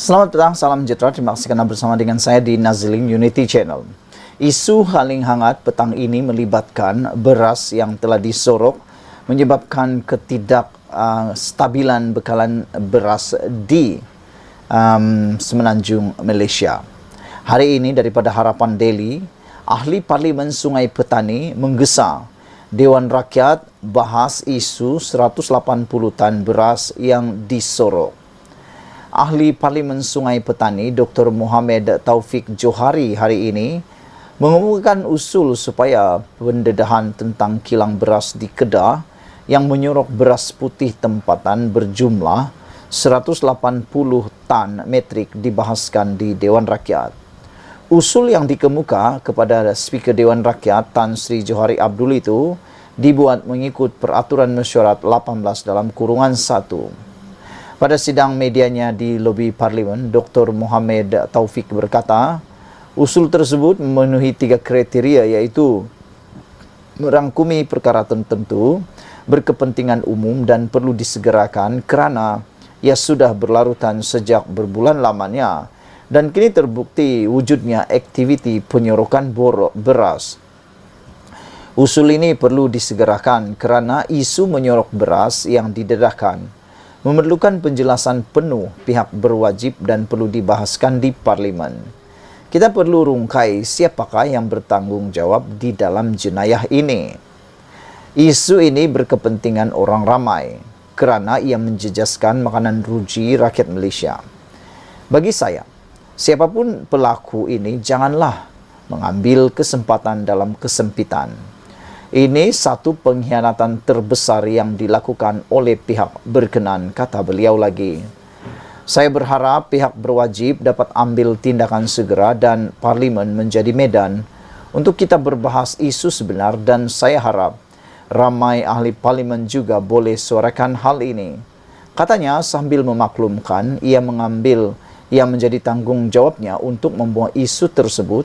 Selamat petang, salam sejahtera. Terima kasih karena bersama dengan saya di Nazilin Unity Channel. Isu paling hangat petang ini melibatkan beras yang telah disorok, menyebabkan ketidakstabilan bekalan beras di semenanjung Malaysia. Hari ini daripada Harapan Daily, ahli Parlimen Sungai Petani menggesa Dewan Rakyat bahas isu 180 tan beras yang disorok. Ahli Parlimen Sungai Petani Dr. Mohamed Taufik Johari hari ini mengumumkan usul supaya pendedahan tentang kilang beras di Kedah yang menyorok beras putih tempatan berjumlah 180 tan metrik dibahaskan di Dewan Rakyat. Usul yang dikemuka kepada Speaker Dewan Rakyat Tan Sri Johari Abdul itu dibuat mengikut Peraturan Mesyuarat 18/1. Pada sidang medianya di lobi Parlimen, Dr. Mohamed Taufik berkata, usul tersebut memenuhi 3 kriteria iaitu merangkumi perkara tertentu, berkepentingan umum dan perlu disegerakan kerana ia sudah berlarutan sejak berbulan lamanya dan kini terbukti wujudnya aktiviti penyorokan beras. Usul ini perlu disegerakan kerana isu menyorok beras yang didedahkan memerlukan penjelasan penuh pihak berwajib dan perlu dibahaskan di Parlimen. Kita perlu rungkai siapakah yang bertanggungjawab di dalam jenayah ini. Isu ini berkepentingan orang ramai kerana ia menjejaskan makanan ruji rakyat Malaysia. Bagi saya, siapapun pelaku ini janganlah mengambil kesempatan dalam kesempitan. Ini satu pengkhianatan terbesar yang dilakukan oleh pihak berkenan, kata beliau lagi. Saya berharap pihak berwajib dapat ambil tindakan segera dan Parlimen menjadi medan untuk kita berbahas isu sebenar dan saya harap ramai ahli Parlimen juga boleh suarakan hal ini. Katanya sambil memaklumkan ia menjadi tanggungjawabnya untuk membawa isu tersebut,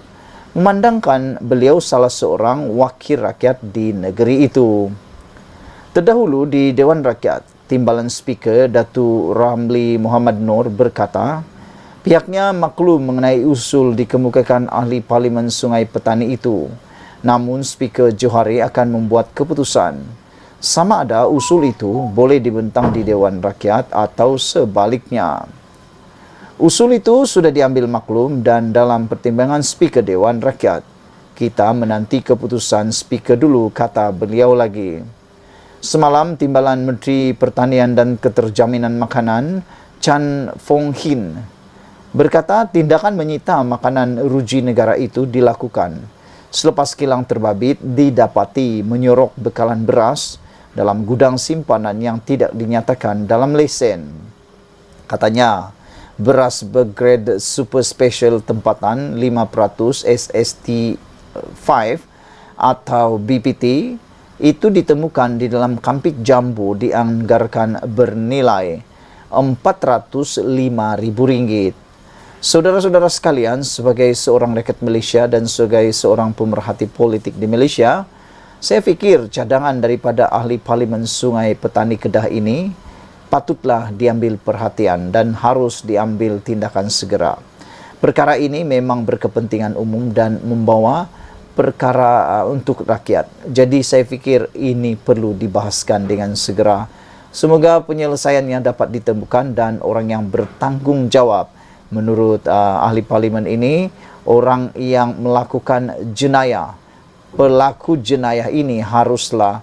memandangkan beliau salah seorang wakil rakyat di negeri itu. Terdahulu di Dewan Rakyat, Timbalan Speaker Datu Ramli Muhammad Noor berkata, pihaknya maklum mengenai usul dikemukakan ahli Parlimen Sungai Petani itu. Namun Speaker Johari akan membuat keputusan sama ada usul itu boleh dibentang di Dewan Rakyat atau sebaliknya. Usul itu sudah diambil maklum dan dalam pertimbangan Speaker Dewan Rakyat. Kita menanti keputusan Speaker dulu, kata beliau lagi. Semalam, Timbalan Menteri Pertanian dan Keterjaminan Makanan, Chan Fong Hin, berkata tindakan menyita makanan ruji negara itu dilakukan selepas kilang terbabit didapati menyorok bekalan beras dalam gudang simpanan yang tidak dinyatakan dalam lesen. Katanya, beras bergrade super special tempatan 5% SST5 atau BPT itu ditemukan di dalam kampik jambu dianggarkan bernilai RM405,000. Saudara-saudara sekalian, sebagai seorang rakyat Malaysia dan sebagai seorang pemerhati politik di Malaysia, saya fikir cadangan daripada ahli Parlimen Sungai Petani Kedah ini patutlah diambil perhatian dan harus diambil tindakan segera. Perkara ini memang berkepentingan umum dan membawa perkara untuk rakyat. Jadi saya fikir ini perlu dibahaskan dengan segera. Semoga penyelesaiannya dapat ditemukan dan orang yang bertanggung jawab menurut ahli Parlimen ini, orang yang melakukan jenayah, pelaku jenayah ini haruslah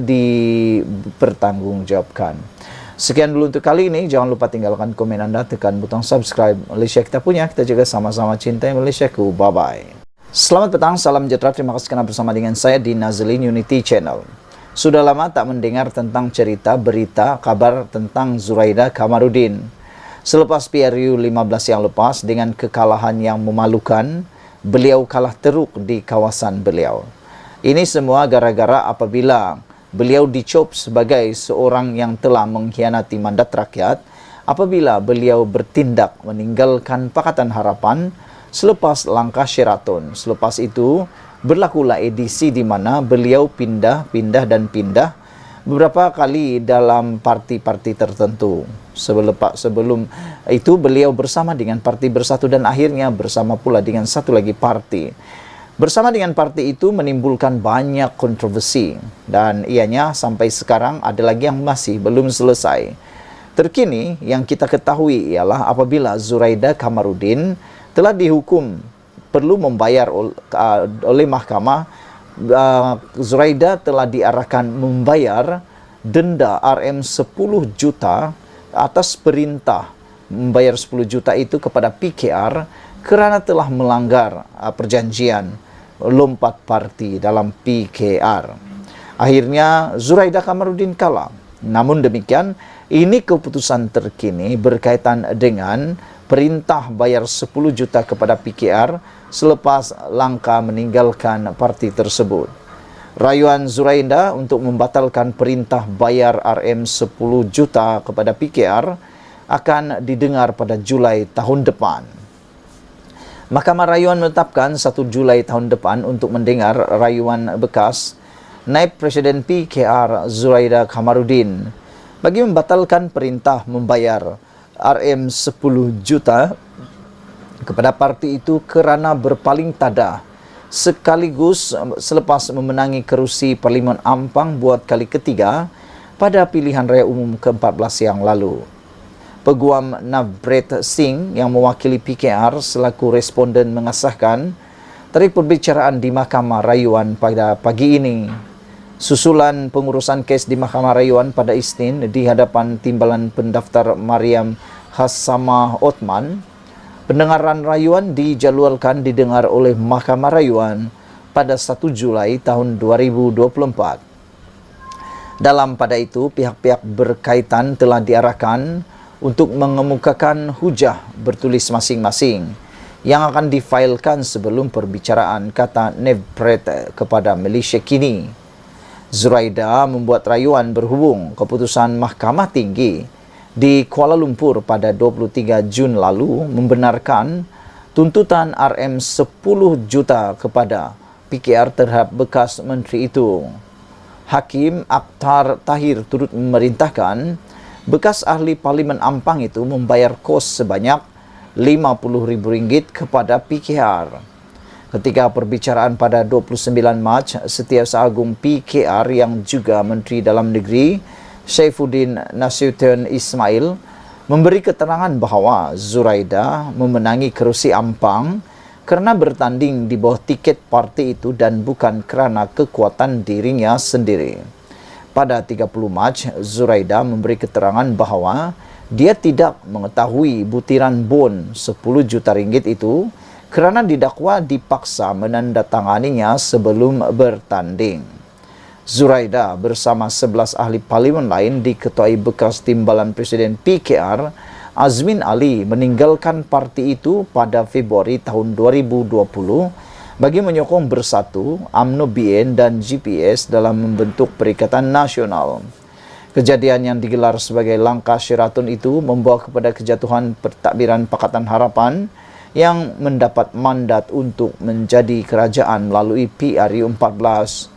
dipertanggungjawabkan. Sekian dulu untuk kali ini. Jangan lupa tinggalkan komen anda, tekan butang subscribe. Malaysia kita punya, kita juga sama-sama cintai Malaysiaku. Bye-bye. Selamat petang, salam sejahtera. Terima kasih kerana bersama dengan saya di Nazilin Unity Channel. Sudah lama tak mendengar tentang cerita, berita, kabar tentang Zuraida Kamarudin. Selepas PRU 15 yang lepas dengan kekalahan yang memalukan, beliau kalah teruk di kawasan beliau. Ini semua gara-gara apabila beliau dicop sebagai seorang yang telah mengkhianati mandat rakyat, apabila beliau bertindak meninggalkan Pakatan Harapan selepas langkah Sheraton. Selepas itu, berlakulah edisi di mana beliau pindah beberapa kali dalam parti-parti tertentu. Sebelum itu beliau bersama dengan Parti Bersatu dan akhirnya bersama pula dengan satu lagi parti. Bersama dengan parti itu menimbulkan banyak kontroversi dan ianya sampai sekarang ada lagi yang masih belum selesai. Terkini yang kita ketahui ialah apabila Zuraida Kamarudin telah dihukum perlu membayar oleh mahkamah, Zuraida telah diarahkan membayar denda RM 10 juta atas perintah membayar 10 juta itu kepada PKR kerana telah melanggar perjanjian lompat parti dalam PKR. Akhirnya Zuraida Kamarudin kalah. Namun demikian, ini keputusan terkini berkaitan dengan perintah bayar 10 juta kepada PKR selepas langkah meninggalkan parti tersebut. Rayuan Zuraida untuk membatalkan perintah bayar RM 10 juta kepada PKR akan didengar pada Julai tahun depan. Mahkamah Rayuan menetapkan 1 Julai tahun depan untuk mendengar rayuan bekas Naib Presiden PKR Zuraida Kamarudin bagi membatalkan perintah membayar RM 10 juta kepada parti itu kerana berpaling tada sekaligus selepas memenangi kerusi Parlimen Ampang buat kali ketiga pada pilihan raya umum ke-14 yang lalu. Peguam Navbret Singh yang mewakili PKR selaku responden mengesahkan tarik perbicaraan di Mahkamah Rayuan pada pagi ini. Susulan pengurusan kes di Mahkamah Rayuan pada Isnin di hadapan timbalan pendaftar Mariam Hassamah Othman, pendengaran rayuan dijadualkan didengar oleh Mahkamah Rayuan pada 1 Julai tahun 2024. Dalam pada itu, pihak-pihak berkaitan telah diarahkan untuk mengemukakan hujah bertulis masing-masing yang akan difailkan sebelum perbicaraan, kata Navbret kepada Malaysia Kini. Zuraida membuat rayuan berhubung keputusan Mahkamah Tinggi di Kuala Lumpur pada 23 Jun lalu membenarkan tuntutan RM 10 juta kepada PKR terhadap bekas menteri itu. Hakim Akhtar Tahir turut memerintahkan bekas ahli Parlimen Ampang itu membayar kos sebanyak RM50,000 kepada PKR. Ketika perbicaraan pada 29 Mac, Setiausaha Agung PKR yang juga Menteri Dalam Negeri Saifuddin Nasution Ismail memberi keterangan bahawa Zuraida memenangi kerusi Ampang kerana bertanding di bawah tiket parti itu dan bukan kerana kekuatan dirinya sendiri. Pada 30 Mac, Zuraida memberi keterangan bahawa dia tidak mengetahui butiran bon 10 juta ringgit itu kerana didakwa dipaksa menandatanganinya sebelum bertanding. Zuraida bersama 11 ahli parlimen lain diketuai bekas timbalan Presiden PKR Azmin Ali meninggalkan parti itu pada Februari tahun 2020 bagi menyokong Bersatu, UMNO BN dan GPS dalam membentuk Perikatan Nasional. Kejadian yang digelar sebagai langkah Sheraton itu membawa kepada kejatuhan Pentadbiran Pakatan Harapan yang mendapat mandat untuk menjadi kerajaan melalui PRU 14.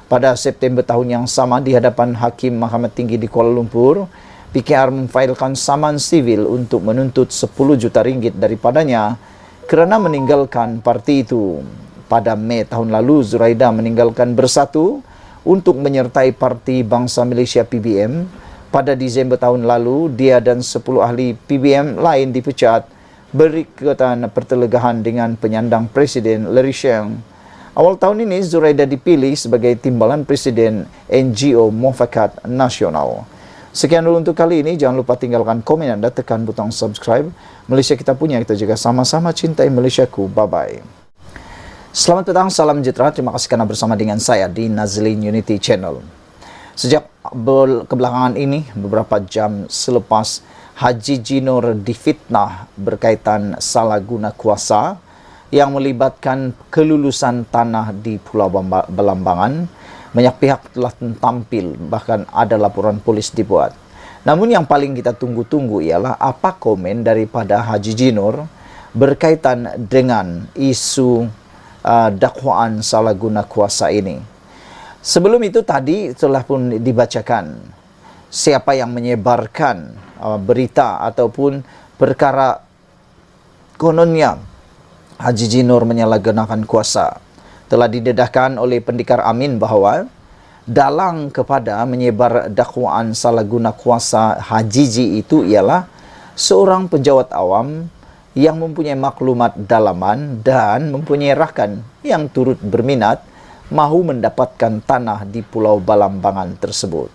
Pada September tahun yang sama di hadapan Hakim Mahkamah Tinggi di Kuala Lumpur, PKR memfailkan saman sivil untuk menuntut 10 juta ringgit daripadanya kerana meninggalkan parti itu. Pada Mei tahun lalu, Zuraida meninggalkan Bersatu untuk menyertai Parti Bangsa Malaysia PBM. Pada Disember tahun lalu, dia dan 10 ahli PBM lain dipecat berikatan pertelegahan dengan penyandang Presiden Larry Sheng. Awal tahun ini, Zuraida dipilih sebagai timbalan Presiden NGO Muafakat Nasional. Sekian dulu untuk kali ini. Jangan lupa tinggalkan komen anda, tekan butang subscribe. Malaysia kita punya, kita juga sama-sama cintai Malaysiaku. Bye-bye. Selamat petang, salam sejahtera. Terima kasih kerana bersama dengan saya di Nazlin Unity Channel. Sejak kebelakangan ini, beberapa jam selepas Haji Jinor difitnah berkaitan salah guna kuasa yang melibatkan kelulusan tanah di Pulau Belambangan, banyak pihak telah tampil, bahkan ada laporan polis dibuat. Namun yang paling kita tunggu-tunggu ialah apa komen daripada Haji Jinor berkaitan dengan isu dakwaan salah guna kuasa ini. Sebelum itu tadi telah pun dibacakan siapa yang menyebarkan berita ataupun perkara kononnya Haji Jinor menyalahgunakan kuasa. Telah didedahkan oleh Pendikar Amin bahawa dalang kepada menyebar dakwaan salah guna kuasa Haji Ji itu ialah seorang penjawat awam yang mempunyai maklumat dalaman dan mempunyai rakan yang turut berminat mahu mendapatkan tanah di Pulau Balambangan tersebut.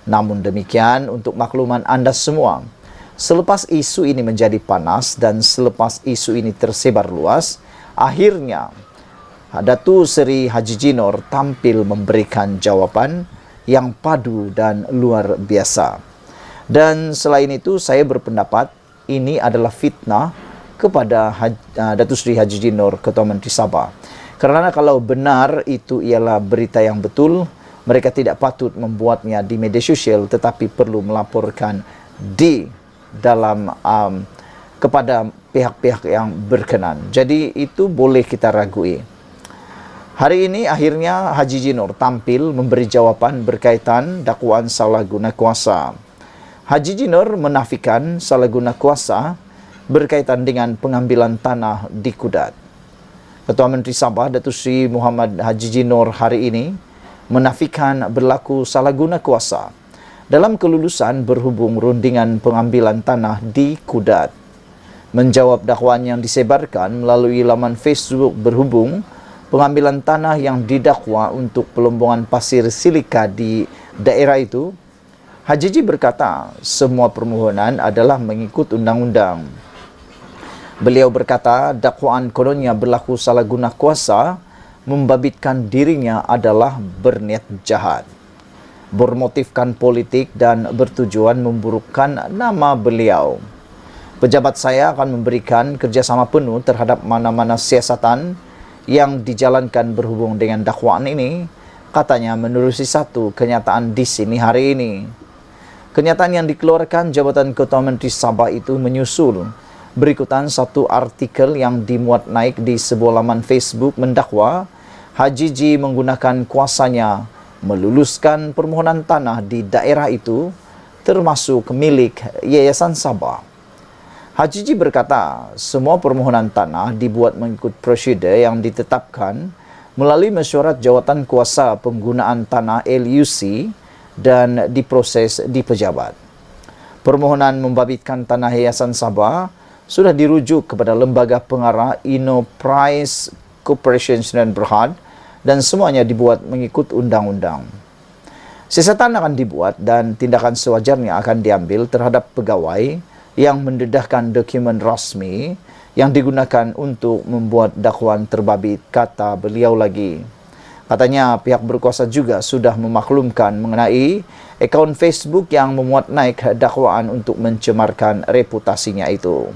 Namun demikian, untuk makluman anda semua, selepas isu ini menjadi panas dan selepas isu ini tersebar luas, akhirnya Datuk Seri Haji Jinor tampil memberikan jawaban yang padu dan luar biasa. Dan selain itu, saya berpendapat ini adalah fitnah kepada Datuk Seri Haji Jinor, Ketua Menteri Sabah. Kerana kalau benar itu ialah berita yang betul, mereka tidak patut membuatnya di media sosial, tetapi perlu melaporkan di dalam kepada pihak-pihak yang berkenan. Jadi itu boleh kita ragui. Hari ini akhirnya Haji Jinor tampil memberi jawapan berkaitan dakwaan salah guna kuasa. Haji Jinor menafikan salah guna kuasa berkaitan dengan pengambilan tanah di Kudat. Ketua Menteri Sabah Datuk Seri Muhammad Haji Jinor hari ini menafikan berlaku salah guna kuasa dalam kelulusan berhubung rundingan pengambilan tanah di Kudat. Menjawab dakwaan yang disebarkan melalui laman Facebook berhubung pengambilan tanah yang didakwa untuk pelombongan pasir silika di daerah itu, Haji Ji berkata semua permohonan adalah mengikut undang-undang. Beliau berkata dakwaan kononnya berlaku salah guna kuasa membabitkan dirinya adalah berniat jahat, bermotifkan politik dan bertujuan memburukkan nama beliau. Pejabat saya akan memberikan kerjasama penuh terhadap mana-mana siasatan yang dijalankan berhubung dengan dakwaan ini, katanya menerusi satu kenyataan di sini hari ini. Kenyataan yang dikeluarkan Jabatan Ketua Menteri Sabah itu menyusul berikutan satu artikel yang dimuat naik di sebuah laman Facebook mendakwa Haji Ji menggunakan kuasanya meluluskan permohonan tanah di daerah itu termasuk milik Yayasan Sabah. Haji Ji berkata semua permohonan tanah dibuat mengikut prosedur yang ditetapkan melalui mesyuarat jawatan kuasa penggunaan tanah LUC dan diproses di pejabat. Permohonan membabitkan tanah Yayasan Sabah sudah dirujuk kepada lembaga pengarah Enterprise Corporation Sdn Bhd dan semuanya dibuat mengikut undang-undang. Siasatan akan dibuat dan tindakan sewajarnya akan diambil terhadap pegawai yang mendedahkan dokumen rasmi yang digunakan untuk membuat dakwaan terbabit, kata beliau lagi. Katanya pihak berkuasa juga sudah memaklumkan mengenai akaun Facebook yang memuat naik dakwaan untuk mencemarkan reputasinya itu.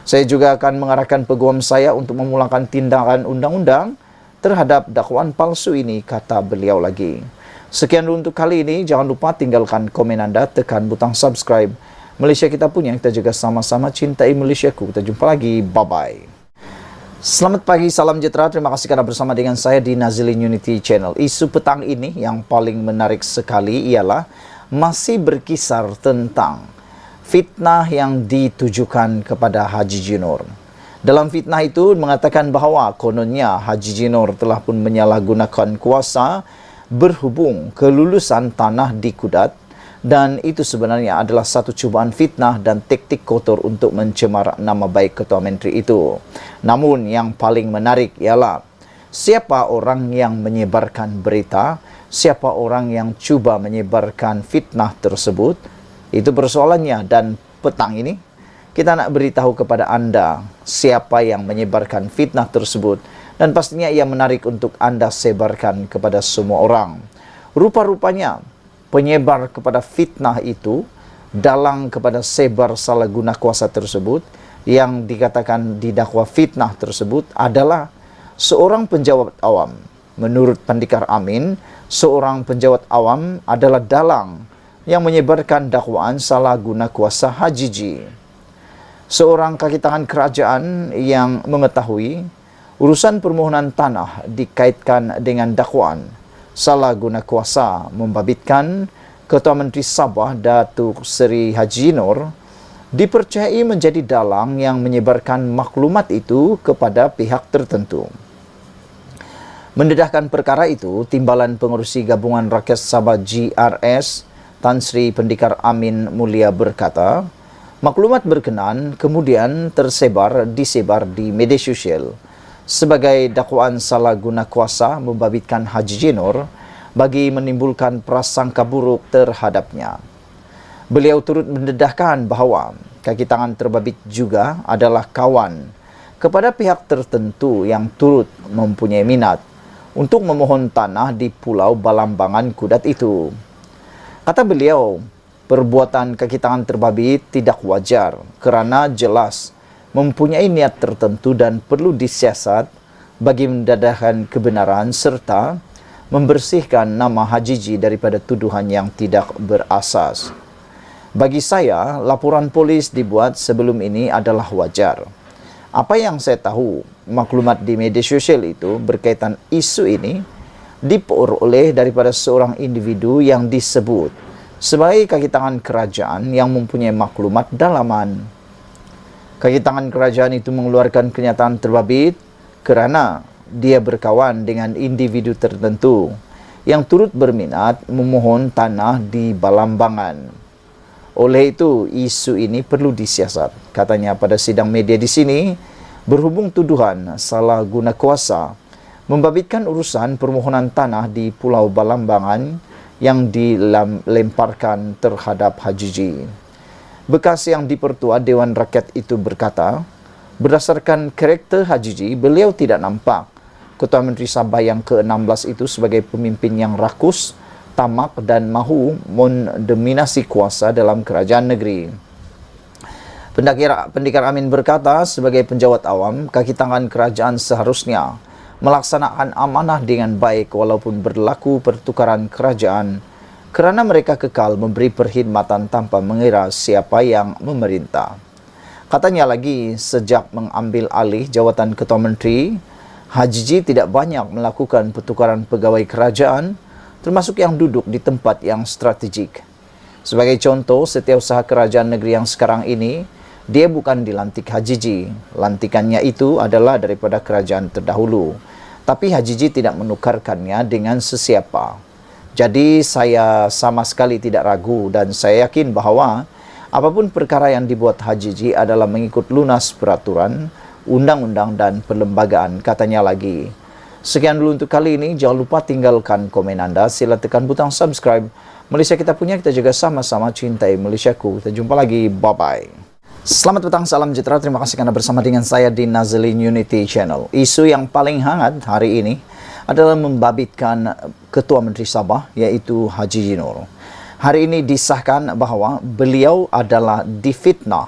Saya juga akan mengarahkan peguam saya untuk memulangkan tindakan undang-undang terhadap dakwaan palsu ini, kata beliau lagi. Sekian dulu untuk kali ini. Jangan lupa tinggalkan komen anda, tekan butang subscribe. Malaysia kita punya, kita juga sama-sama cintai Malaysiaku. Kita jumpa lagi. Bye-bye. Selamat pagi, salam sejahtera. Terima kasih kerana bersama dengan saya di Nazilin Unity Channel. Isu petang ini yang paling menarik sekali ialah masih berkisar tentang fitnah yang ditujukan kepada Haji Jinor. Dalam fitnah itu mengatakan bahawa kononnya Haji Jinor telah pun menyalahgunakan kuasa berhubung kelulusan tanah di Kudat, dan itu sebenarnya adalah satu cubaan fitnah dan taktik kotor untuk mencemar nama baik Ketua Menteri itu. Namun yang paling menarik ialah siapa orang yang menyebarkan berita, siapa orang yang cuba menyebarkan fitnah tersebut. Itu persoalannya, dan petang ini kita nak beritahu kepada anda siapa yang menyebarkan fitnah tersebut, dan pastinya ia menarik untuk anda sebarkan kepada semua orang. Rupa-rupanya penyebar kepada fitnah itu, dalang kepada sebar salah guna kuasa tersebut, yang dikatakan didakwa fitnah tersebut adalah seorang penjawat awam. Menurut Pendikar Amin, seorang penjawat awam adalah dalang yang menyebarkan dakwaan salah guna kuasa Haji Ji. Seorang kaki tangan kerajaan yang mengetahui urusan permohonan tanah dikaitkan dengan dakwaan salah guna kuasa membabitkan Ketua Menteri Sabah Datuk Seri Haji Nur dipercayai menjadi dalang yang menyebarkan maklumat itu kepada pihak tertentu. Mendedahkan perkara itu, Timbalan Pengerusi Gabungan Rakyat Sabah GRS Tan Sri Pendikar Amin Mulia berkata, maklumat berkenan kemudian disebar di media sosial sebagai dakwaan salah guna kuasa membabitkan Haji Nur bagi menimbulkan prasangka buruk terhadapnya. Beliau turut mendedahkan bahawa kaki tangan terbabit juga adalah kawan kepada pihak tertentu yang turut mempunyai minat untuk memohon tanah di Pulau Balambangan Kudat itu. Kata beliau, perbuatan kaki tangan terbabit tidak wajar kerana jelas mempunyai niat tertentu dan perlu disiasat bagi mendedahkan kebenaran serta membersihkan nama Haji daripada tuduhan yang tidak berasas. Bagi saya, laporan polis dibuat sebelum ini adalah wajar. Apa yang saya tahu, maklumat di media sosial itu berkaitan isu ini diperoleh daripada seorang individu yang disebut sebagai kaki tangan kerajaan yang mempunyai maklumat dalaman. Kaki tangan kerajaan itu mengeluarkan kenyataan terbabit kerana dia berkawan dengan individu tertentu yang turut berminat memohon tanah di Balambangan. Oleh itu, isu ini perlu disiasat. Katanya pada sidang media di sini, berhubung tuduhan salah guna kuasa membabitkan urusan permohonan tanah di Pulau Balambangan yang dilemparkan terhadap Haji. Bekas yang dipertua Dewan Rakyat itu berkata, berdasarkan karakter Haji, beliau tidak nampak Ketua Menteri Sabah yang ke-16 itu sebagai pemimpin yang rakus, tamak dan mahu mendominasi kuasa dalam kerajaan negeri. Pendikar Amin berkata, sebagai penjawat awam, kaki tangan kerajaan seharusnya melaksanakan amanah dengan baik walaupun berlaku pertukaran kerajaan kerana mereka kekal memberi perkhidmatan tanpa mengira siapa yang memerintah. Katanya lagi, sejak mengambil alih jawatan Ketua Menteri, Haji tidak banyak melakukan pertukaran pegawai kerajaan, termasuk yang duduk di tempat yang strategik. Sebagai contoh, setiausaha kerajaan negeri yang sekarang ini, dia bukan dilantik Haji. Lantikannya itu adalah daripada kerajaan terdahulu. Tapi Haji tidak menukarkannya dengan sesiapa. Jadi saya sama sekali tidak ragu dan saya yakin bahawa apapun perkara yang dibuat Haji adalah mengikut lunas peraturan, undang-undang dan perlembagaan, katanya lagi. Sekian dulu untuk kali ini. Jangan lupa tinggalkan komen anda. Sila tekan butang subscribe. Malaysia kita punya, kita juga sama-sama cintai Malaysiaku. Kita jumpa lagi. Bye-bye. Selamat petang, salam sejahtera. Terima kasih karena bersama dengan saya di Nazlin Unity Channel. Isu yang paling hangat hari ini adalah membabitkan Ketua Menteri Sabah, iaitu Haji Nur. Hari ini disahkan bahawa beliau adalah difitnah.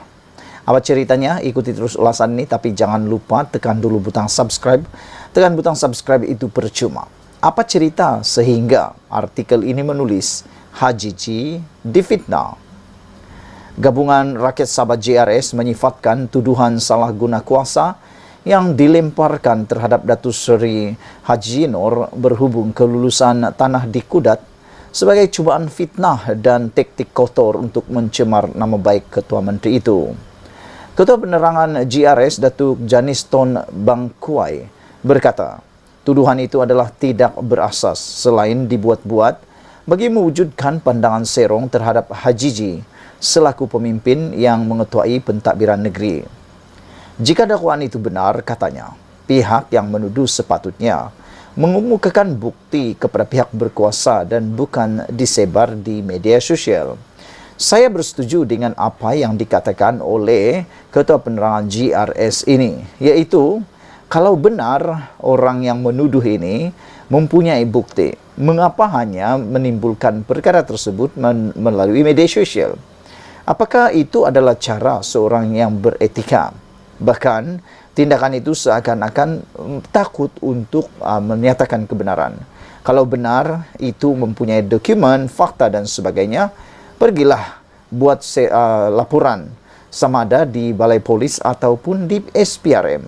Apa ceritanya? Ikuti terus ulasan ini, tapi jangan lupa tekan dulu butang subscribe. Tekan butang subscribe itu percuma. Apa cerita sehingga artikel ini menulis Haji difitnah? Gabungan Rakyat Sabah GRS menyifatkan tuduhan salah guna kuasa yang dilemparkan terhadap Datuk Seri Haji Nur berhubung kelulusan tanah di Kudat sebagai cubaan fitnah dan taktik kotor untuk mencemar nama baik Ketua Menteri itu. Ketua Penerangan GRS Datuk Janiston Bangkuai berkata, tuduhan itu adalah tidak berasas selain dibuat-buat bagi mewujudkan pandangan serong terhadap Haji selaku pemimpin yang mengetuai pentadbiran negeri. Jika dakwaan itu benar, katanya, pihak yang menuduh sepatutnya mengemukakan bukti kepada pihak berkuasa dan bukan disebar di media sosial. Saya bersetuju dengan apa yang dikatakan oleh Ketua Penerangan GRS ini, iaitu kalau benar orang yang menuduh ini mempunyai bukti, mengapa hanya menimbulkan perkara tersebut melalui media sosial? Apakah itu adalah cara seorang yang beretika? Bahkan tindakan itu seakan-akan takut untuk menyatakan kebenaran. Kalau benar itu mempunyai dokumen, fakta dan sebagainya, pergilah buat laporan sama ada di Balai Polis ataupun di SPRM.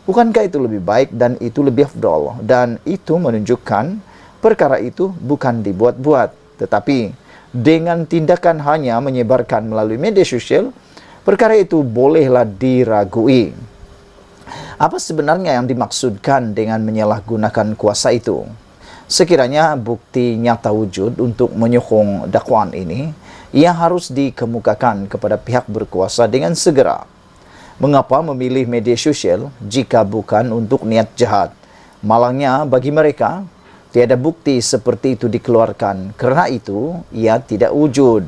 Bukankah itu lebih baik dan itu lebih afdal? Dan itu menunjukkan Perkara itu bukan dibuat-buat, tetapi dengan tindakan hanya menyebarkan melalui media sosial, perkara itu bolehlah diragui. Apa sebenarnya yang dimaksudkan dengan menyalahgunakan kuasa itu? Sekiranya bukti nyata wujud untuk menyokong dakwaan ini, ia harus dikemukakan kepada pihak berkuasa dengan segera. Mengapa memilih media sosial jika bukan untuk niat jahat? Malangnya bagi mereka, tiada bukti seperti itu dikeluarkan. Kerana itu, ia tidak wujud.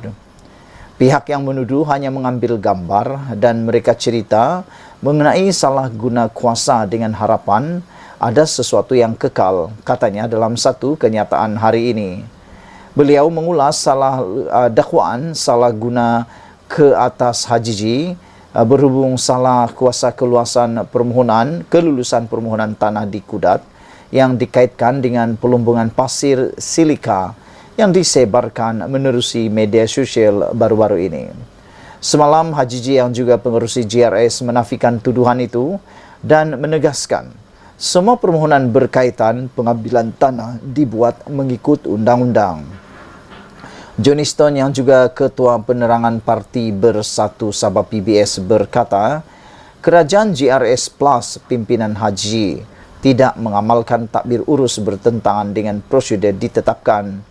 Pihak yang menuduh hanya mengambil gambar dan mereka cerita mengenai salah guna kuasa dengan harapan ada sesuatu yang kekal, katanya dalam satu kenyataan hari ini. Beliau mengulas dakwaan salah guna ke atas Hajiji berhubung salah kuasa kelulusan permohonan tanah di Kudat yang dikaitkan dengan pelumbungan pasir silika yang disebarkan menerusi media sosial baru-baru ini. Semalam Hajiji yang juga pengerusi GRS menafikan tuduhan itu dan menegaskan semua permohonan berkaitan pengambilan tanah dibuat mengikut undang-undang. Johnny Stone yang juga Ketua Penerangan Parti Bersatu Sabah PBS berkata, kerajaan GRS Plus pimpinan Haji tidak mengamalkan takbir urus bertentangan dengan prosedur ditetapkan.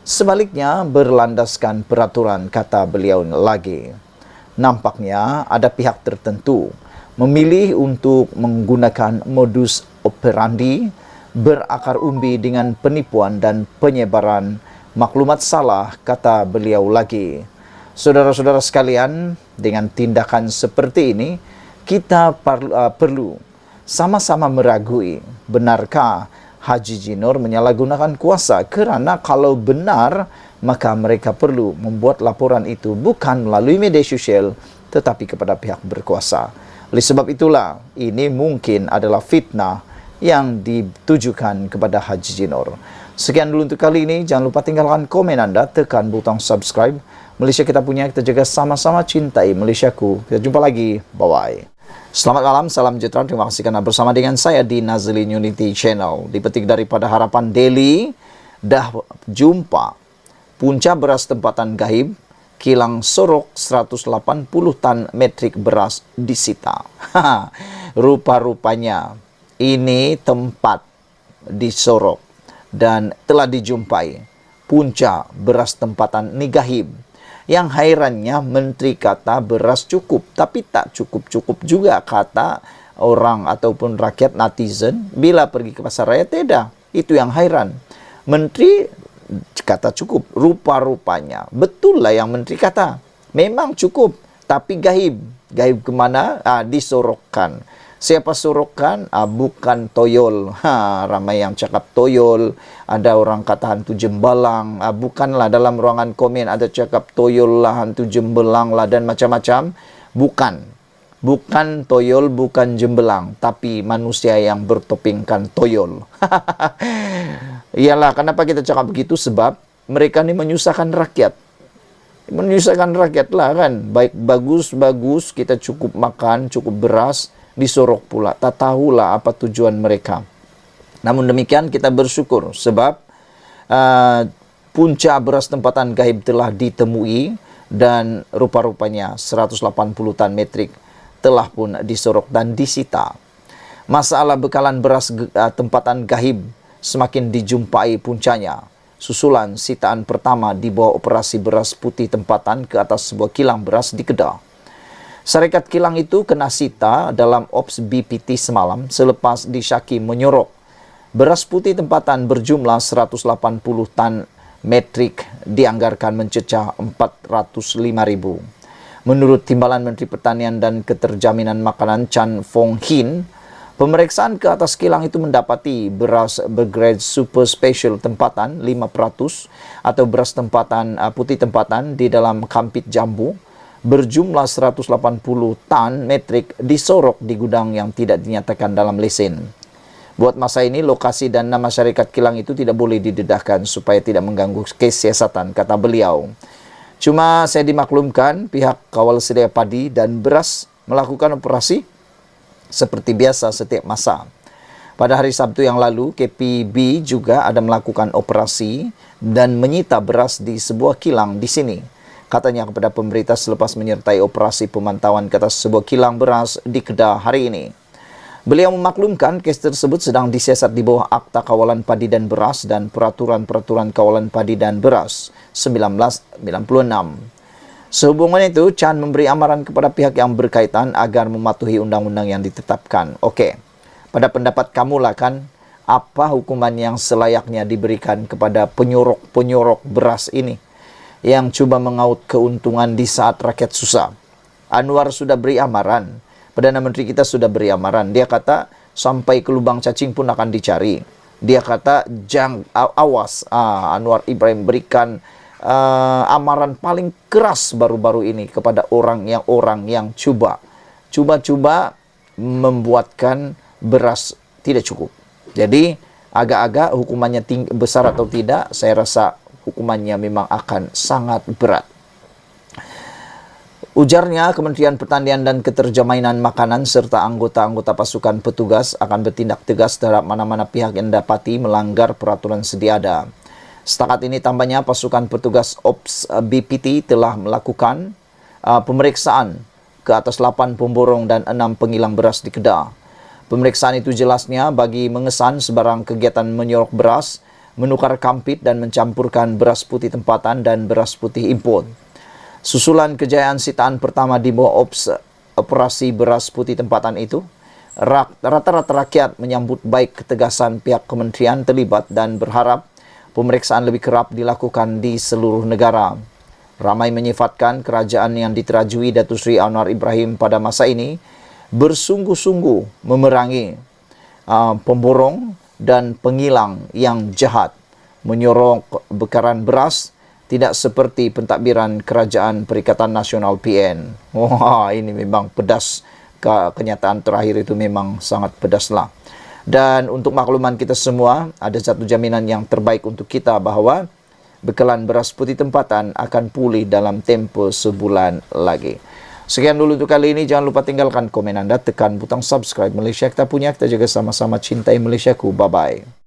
Sebaliknya berlandaskan peraturan, kata beliau lagi. Nampaknya ada pihak tertentu memilih untuk menggunakan modus operandi berakar umbi dengan penipuan dan penyebaran maklumat salah, kata beliau lagi. Saudara-saudara sekalian, dengan tindakan seperti ini, kita perlu sama-sama meragui, benarkah Haji Jinor menyalahgunakan kuasa? Kerana kalau benar, maka mereka perlu membuat laporan itu bukan melalui media sosial, tetapi kepada pihak berkuasa. Oleh sebab itulah, ini mungkin adalah fitnah yang ditujukan kepada Haji Jinor. Sekian dulu untuk kali ini. Jangan lupa tinggalkan komen anda, tekan butang subscribe. Malaysia kita punya, kita jaga sama-sama, cintai Malaysiaku. Kita jumpa lagi. Bye-bye. Selamat malam, salam sejahtera. Terima kasih kerana bersama dengan saya di Nazlin Unity Channel. Dipetik daripada Harapan Daily, dah jumpa punca beras tempatan gaib, kilang Sorok 180 tan metrik beras disita. Rupa-rupanya ini tempat di Sorok dan telah dijumpai punca beras tempatan ni gaib. Yang hairannya menteri kata beras cukup, tapi tak cukup-cukup juga kata orang ataupun rakyat netizen bila pergi ke pasar raya. Tidak, itu yang hairan. Menteri kata cukup, rupa-rupanya betul lah yang menteri kata memang cukup, tapi gaib. Gaib kemana? Disorokkan. Siapa sorokkan? Bukan toyol. Ramai yang cakap toyol. Ada orang kata hantu jembalang. Bukanlah, dalam ruangan komen ada cakap toyol lah, hantu jembelang lah dan macam-macam. Bukan. Bukan toyol, bukan jembelang, tapi manusia yang bertopengkan toyol. Iyalah, kenapa kita cakap begitu? Sebab mereka ni menyusahkan rakyat. Menyusahkan rakyat lah kan. Baik bagus-bagus, kita cukup makan, cukup beras, disorok pula. Tak tahulah apa tujuan mereka. Namun demikian kita bersyukur sebab punca beras tempatan gaib telah ditemui dan rupa-rupanya 180 tan metrik telah pun disorok dan disita. Masalah bekalan beras tempatan gaib semakin dijumpai puncanya. Susulan sitaan pertama di bawah operasi beras putih tempatan ke atas sebuah kilang beras di Kedah. Syarikat kilang itu kena sita dalam Ops BPT semalam selepas disyaki menyorok beras putih tempatan berjumlah 180 tan metrik dianggarkan mencecah 405,000. Menurut Timbalan Menteri Pertanian dan Keterjaminan Makanan Chan Fong Hin, pemeriksaan ke atas kilang itu mendapati beras bergrade super special tempatan 5% atau beras tempatan putih tempatan di dalam kampit jambu berjumlah 180 tan metrik disorok di gudang yang tidak dinyatakan dalam lesen. Buat masa ini, lokasi dan nama syarikat kilang itu tidak boleh didedahkan supaya tidak mengganggu kesiasatan, kata beliau. Cuma saya dimaklumkan pihak kawal sedia padi dan beras melakukan operasi seperti biasa setiap masa. Pada hari Sabtu yang lalu, KPB juga ada melakukan operasi dan menyita beras di sebuah kilang di sini. Katanya kepada pemberita selepas menyertai operasi pemantauan ke atas sebuah kilang beras di Kedah hari ini. Beliau memaklumkan kes tersebut sedang disiasat di bawah Akta Kawalan Padi dan Beras dan Peraturan-Peraturan Kawalan Padi dan Beras 1996. Sehubungan itu, Chan memberi amaran kepada pihak yang berkaitan agar mematuhi undang-undang yang ditetapkan. Okey, pada pendapat kamulah kan, apa hukuman yang selayaknya diberikan kepada penyorok-penyorok beras ini yang cuba mengaut keuntungan di saat rakyat susah? Anwar sudah beri amaran. Perdana Menteri kita sudah beri amaran. Dia kata sampai ke lubang cacing pun akan dicari. Dia kata awas. Anwar Ibrahim berikan amaran paling keras baru-baru ini kepada orang yang cuba membuatkan beras tidak cukup. Jadi agak-agak hukumannya besar atau tidak, saya rasa hukumannya memang akan sangat berat. Ujarnya, Kementerian Pertanian dan Keterjaminan Makanan serta anggota-anggota pasukan petugas akan bertindak tegas terhadap mana-mana pihak yang dapati melanggar peraturan sedia ada. Setakat ini tambahnya, pasukan petugas OPS BPT telah melakukan pemeriksaan ke atas 8 pemborong dan 6 pengilang beras di Kedah. Pemeriksaan itu jelasnya bagi mengesan sebarang kegiatan menyorok beras, menukar kampit dan mencampurkan beras putih tempatan dan beras putih import. Susulan kejayaan sitaan pertama di bawah operasi beras putih tempatan itu, rata-rata rakyat menyambut baik ketegasan pihak kementerian terlibat dan berharap pemeriksaan lebih kerap dilakukan di seluruh negara. Ramai menyifatkan kerajaan yang diterajui Datuk Seri Anwar Ibrahim pada masa ini bersungguh-sungguh memerangi pemborong dan pengilang yang jahat, menyorok bekaran beras, tidak seperti pentadbiran Kerajaan Perikatan Nasional PN. Wah, ini memang pedas. Kenyataan terakhir itu memang sangat pedaslah. Dan untuk makluman kita semua, ada satu jaminan yang terbaik untuk kita bahawa bekalan beras putih tempatan akan pulih dalam tempoh sebulan lagi. Sekian dulu untuk kali ini. Jangan lupa tinggalkan komen anda, tekan butang subscribe. Malaysia kita punya, kita jaga sama-sama cintai Malaysiaku. Bye-bye.